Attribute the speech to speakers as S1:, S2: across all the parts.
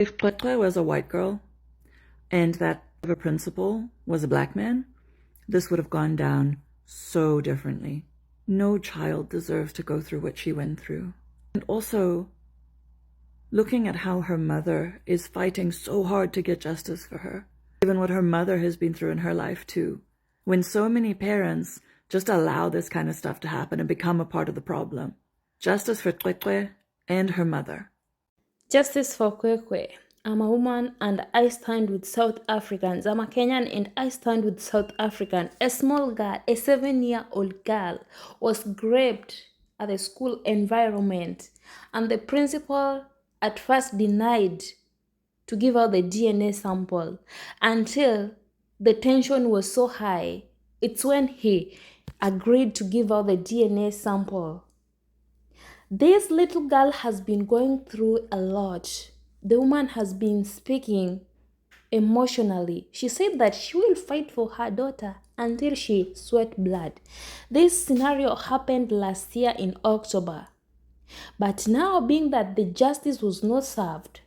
S1: If CweCwe was a white girl and that the principal was a black man, this would have gone down so differently. No child deserves to go through what she went through. And also, looking at how her mother is fighting so hard to get justice for her, given what her mother has been through in her life too, when so many parents just allow this kind of stuff to happen and become a part of the problem. Justice for CweCwe and her mother.
S2: Justice for CweCwe. I'm a woman and I stand with South Africans. I'm a Kenyan and I stand with South African. A small girl, a 7-year-old girl, was raped at the school environment, and the principal at first denied to give out the DNA sample until the tension was so high. It's when he agreed to give out the DNA sample. This little girl has been going through a lot. The woman has been speaking emotionally. She said that she will fight for her daughter until she sweat blood. This scenario happened last year in October. But now, being that the justice was not served,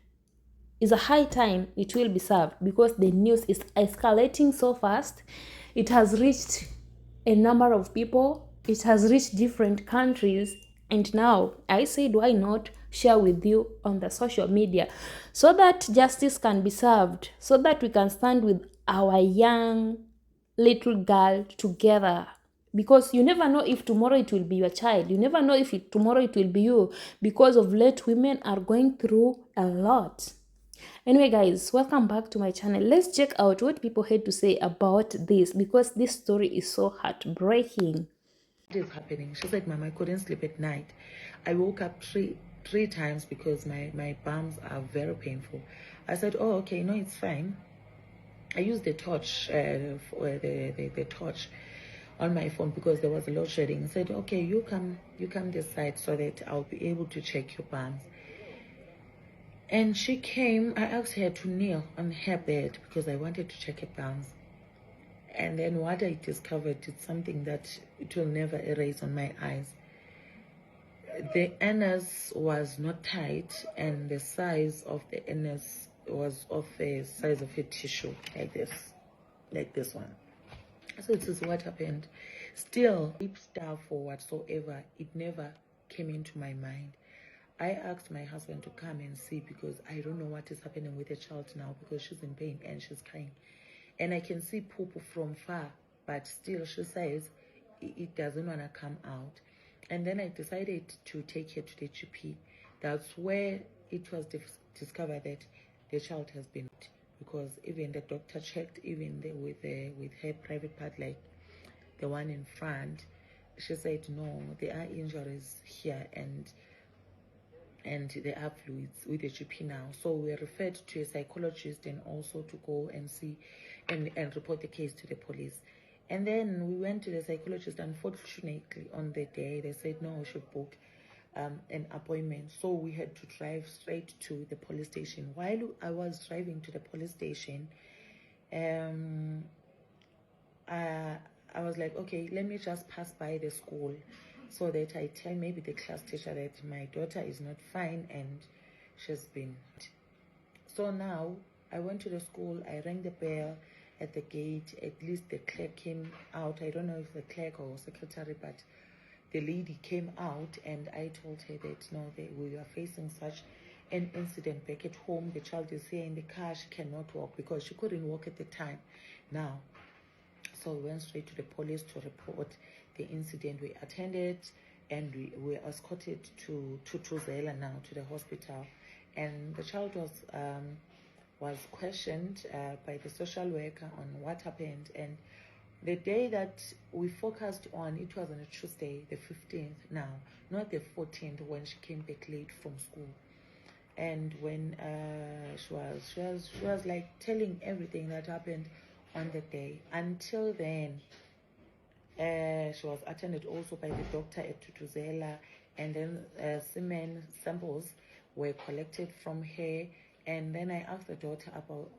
S2: it's a high time it will be served, because the news is escalating so fast. It has reached a number of people. It has reached different countries. And now I said, why not share with you on the social media so that justice can be served, so that we can stand with our young little girl together. Because you never know if tomorrow it will be your child. You never know if tomorrow it will be you. Because of late, women are going through a lot. Anyway, guys, welcome back to my channel. Let's check out what people had to say about this, because this story is so heartbreaking.
S3: What is happening? She said, Mama, I couldn't sleep at night. I woke up three times because my bums are very painful. I said, oh, okay, no, it's fine. I used the torch, the torch on my phone because there was a load shedding. I said, okay, you come this side so that I'll be able to check your bums. And she came. I asked her to kneel on her bed because I wanted to check her bums. And then what I discovered is something that it will never erase on my eyes. The anus was not tight, and the size of the anus was of the size of a tissue, like this one. So this is what happened. Still, deep stuff or whatsoever, it never came into my mind. I asked my husband to come and see because I don't know what is happening with the child now, because she's in pain and she's crying. And I can see poop from far, but still she says it doesn't want to come out. And then I decided to take her to the GP. That's where it was discovered that the child has been, because even the doctor checked, even with her private part, like the one in front, she said no, there are injuries here and there are fluids with the GP now. So we're referred to a psychologist and also to go and see and report the case to the police. And then we went to the psychologist. Unfortunately, on the day, they said, no, we should book an appointment. So we had to drive straight to the police station. While I was driving to the police station, I was like, okay, let me just pass by the school so that I tell maybe the class teacher that my daughter is not fine and she's been. So now I went to the school. I rang the bell at the gate. At least the clerk came out. I don't know if the clerk or secretary, but the lady came out, and I told her that no, we are facing such an incident back at home. The child is here in the car. She cannot walk because she couldn't walk at the time. Now, so we went straight to the police to report the incident. We attended and we were escorted to Zela now, to the hospital. And the child was questioned by the social worker on what happened. And the day that we focused on, it was on a Tuesday, the 15th now, not the 14th, when she came back late from school. And when she was like telling everything that happened on the day. Until then, she was attended also by the doctor at Tutuzela, and then semen samples were collected from her. And then I asked the doctor about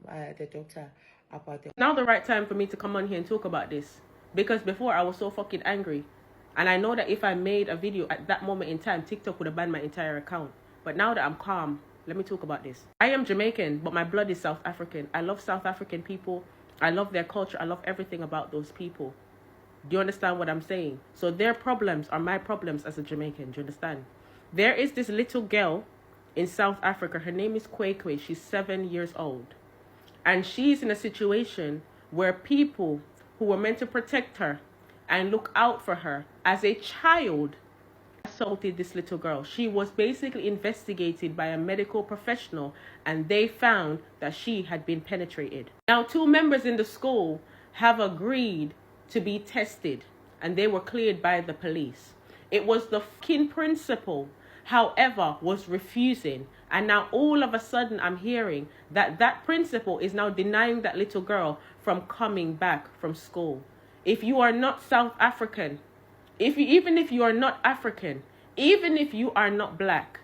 S4: now the right time for me to come on here and talk about this, because before I was so fucking angry, and I know that if I made a video at that moment in time, TikTok would have banned my entire account. But now that I'm calm, Let me talk about this. I am Jamaican, but my blood is South African. I love South African people. I love their culture. I love everything about those people. Do you understand what I'm saying? So their problems are my problems as a Jamaican. Do you understand? There is this little girl in South Africa. Her name is CweCwe. She's 7 years old. And she's in a situation where people who were meant to protect her and look out for her as a child assaulted this little girl. She was basically investigated by a medical professional and they found that she had been penetrated. Now, 2 members in the school have agreed to be tested and they were cleared by the police. It was the fucking principal, however, was refusing. And now all of a sudden I'm hearing that that principal is now denying that little girl from coming back from school. If you are not South African, even if you are not African, even if you are not black,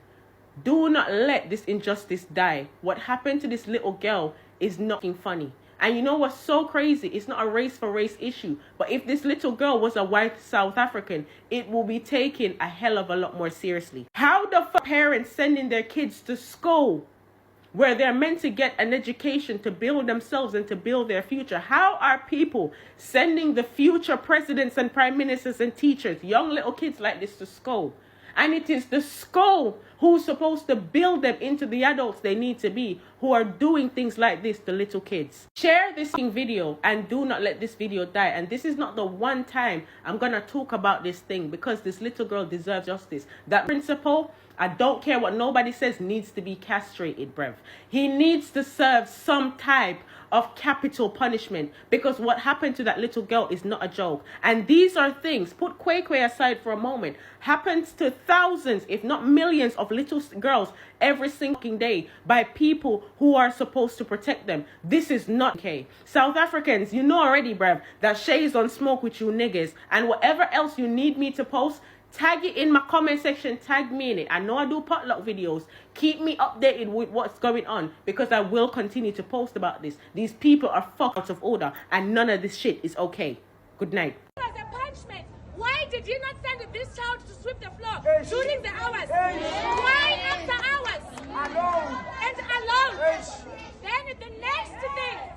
S4: do not let this injustice die. What happened to this little girl is not funny. And you know what's so crazy? It's not a race for race issue. But if this little girl was a white South African, it will be taken a hell of a lot more seriously. How the fuck parents sending their kids to school where they're meant to get an education to build themselves and to build their future? How are people sending the future presidents and prime ministers and teachers, young little kids like this, to school? And it is the school who's supposed to build them into the adults they need to be, who are doing things like this to little kids. Share this video and do not let this video die. And this is not the one time I'm going to talk about this thing, because this little girl deserves justice. That principal, I don't care what nobody says, needs to be castrated, bruv. He needs to serve some type of capital punishment, because what happened to that little girl is not a joke. And these are things, put CweCwe aside for a moment, happens to thousands, if not millions of little girls every single day by people who are supposed to protect them. This is not okay. South Africans, you know already, bruv, that Shay's on smoke with you niggas. And whatever else you need me to post, tag it in my comment section, tag me in it. I know I do potluck videos. Keep me updated with what's going on, because I will continue to post about this. These people are fucked out of order and none of this shit is okay. Good night.
S5: As a punishment, why did you not send this child to sweep the floor during the hours? Why after hours? Alone. And alone. Then the next day,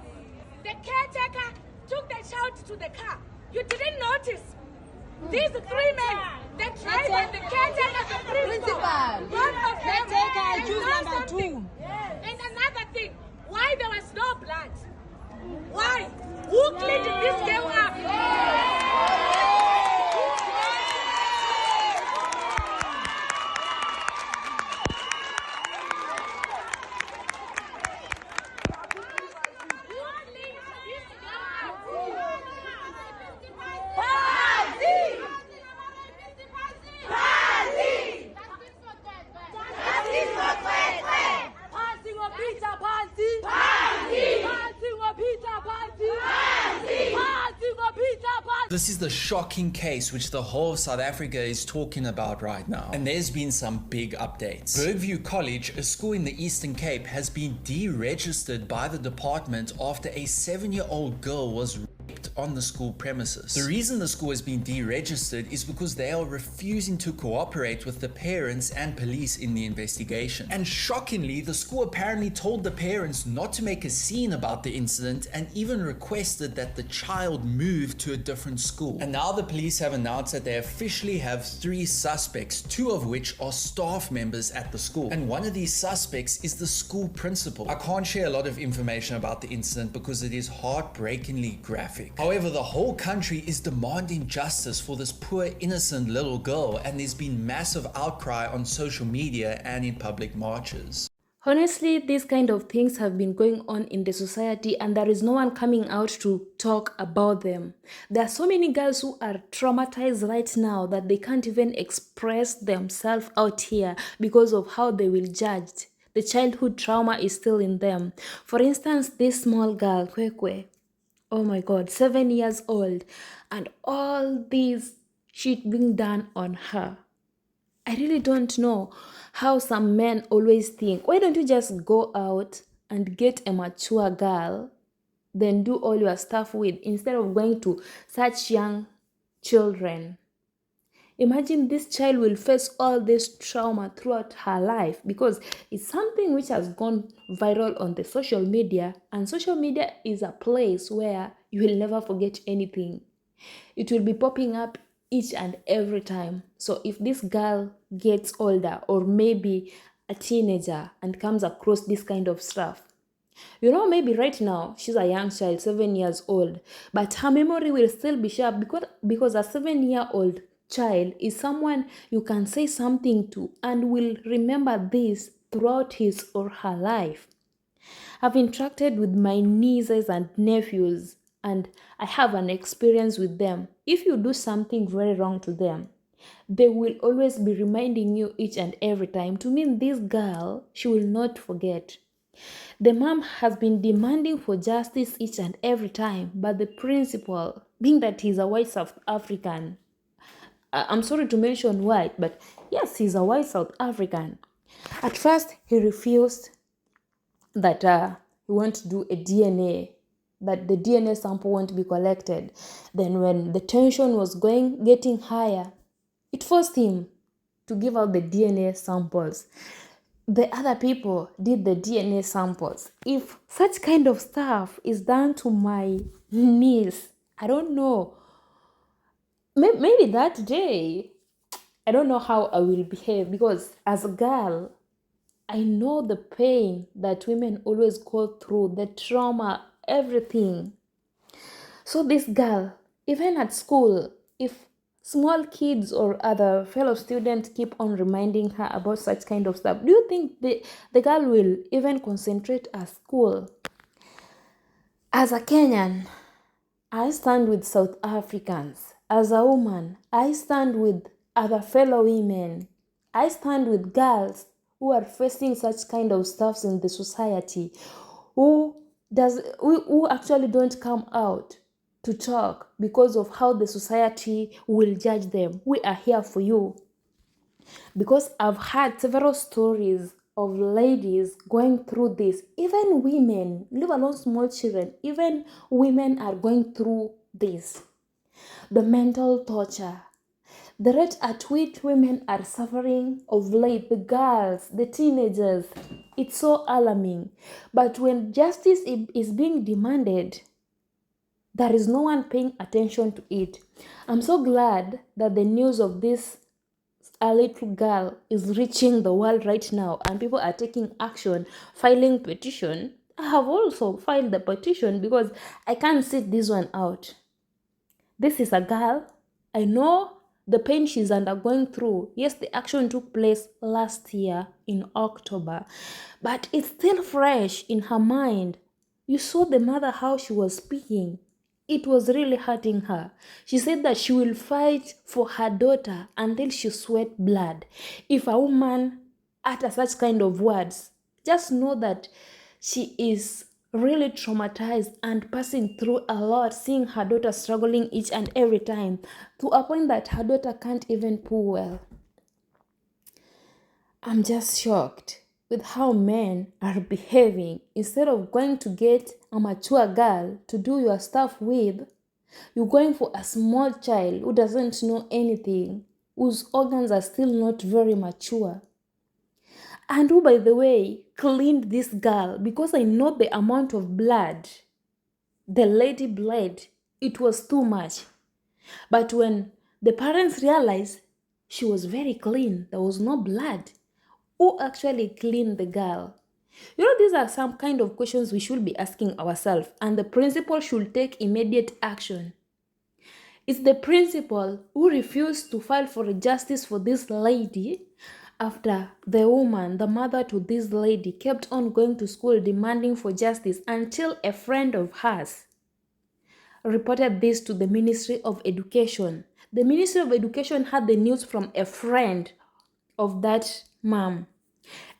S5: the caretaker took the child to the car. You didn't notice. These 3 men, the driver, the caretaker, the principal, both of them, and number 2. And another thing, why there was no blood? Why? Who cleaned this girl up?
S6: This is the shocking case which the whole of South Africa is talking about right now. And there's been some big updates. Bergview College, a school in the Eastern Cape, has been deregistered by the department after a 7-year-old girl was raped on the school premises. The reason the school has been deregistered is because they are refusing to cooperate with the parents and police in the investigation. And shockingly, the school apparently told the parents not to make a scene about the incident and even requested that the child move to a different school. And now the police have announced that they officially have 3 suspects, 2 of which are staff members at the school. And one of these suspects is the school principal. I can't share a lot of information about the incident because it is heartbreakingly graphic. However, the whole country is demanding justice for this poor innocent little girl, and there's been massive outcry on social media and in public marches.
S2: Honestly, these kind of things have been going on in the society and there is no one coming out to talk about them. There are so many girls who are traumatized right now that they can't even express themselves out here because of how they will judge. The childhood trauma is still in them. For instance, this small girl, CweCwe, oh my God, 7 years old, and all these shit being done on her. I really don't know how some men always think, why don't you just go out and get a mature girl, then do all your stuff with, instead of going to such young children. Imagine this child will face all this trauma throughout her life because it's something which has gone viral on the social media, and social media is a place where you will never forget anything. It will be popping up each and every time. So if this girl gets older or maybe a teenager and comes across this kind of stuff, maybe right now she's a young child, 7 years old, but her memory will still be sharp because a 7-year-old child is someone you can say something to and will remember this throughout his or her life. I've interacted with my nieces and nephews, and I have an experience with them. If you do something very wrong to them, they will always be reminding you each and every time. To me, this girl, she will not forget. The mom has been demanding for justice each and every time, but the principal, being that he's a white South African, I'm sorry to mention white, but yes, he's a white South African. At first, he refused that he won't do a DNA, that the DNA sample won't be collected. Then when the tension was getting higher, it forced him to give out the DNA samples. The other people did the DNA samples. If such kind of stuff is done to my niece, I don't know. Maybe that day, I don't know how I will behave, because as a girl, I know the pain that women always go through, the trauma, everything. So this girl, even at school, if small kids or other fellow students keep on reminding her about such kind of stuff, do you think the girl will even concentrate at school? As a Kenyan, I stand with South Africans. As a woman, I stand with other fellow women. I stand with girls who are facing such kind of stuffs in the society, who actually don't come out to talk because of how the society will judge them. We are here for you. Because I've heard several stories of ladies going through this. Even women, leave alone small children, even women are going through this. The mental torture, the rate at which women are suffering of late, the girls, the teenagers, it's so alarming. But when justice is being demanded, there is no one paying attention to it. I'm so glad that the news of this a little girl is reaching the world right now, and people are taking action, filing petition. I have also filed the petition because I can't sit this one out. This is a girl. I know the pain she's undergoing through. Yes, the action took place last year in October, but it's still fresh in her mind. You saw the mother, how she was speaking. It was really hurting her. She said that she will fight for her daughter until she sweat blood. If a woman utters such kind of words, just know that she is really traumatized and passing through a lot, seeing her daughter struggling each and every time, to a point that her daughter can't even pull well. I'm just shocked with how men are behaving. Instead of going to get a mature girl to do your stuff with, you're going for a small child who doesn't know anything, whose organs are still not very mature, and who, by the way, cleaned this girl, because I know the amount of blood the lady bled. It was too much. But when the parents realized she was very clean, there was no blood, who actually cleaned the girl? These are some kind of questions we should be asking ourselves, and the principal should take immediate action. It's the principal who refused to file for justice for this lady after the woman, the mother to this lady, kept on going to school demanding for justice until a friend of hers reported this to the Ministry of Education. The Ministry of Education had the news from a friend of that mom.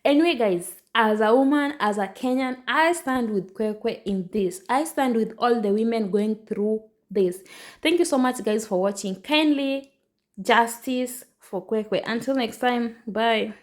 S2: Anyway, guys, as a woman, as a Kenyan, I stand with CweCwe in this. I stand with all the women going through this. Thank you so much, guys, for watching. Kindly, justice for CweCwe. Until next time, bye.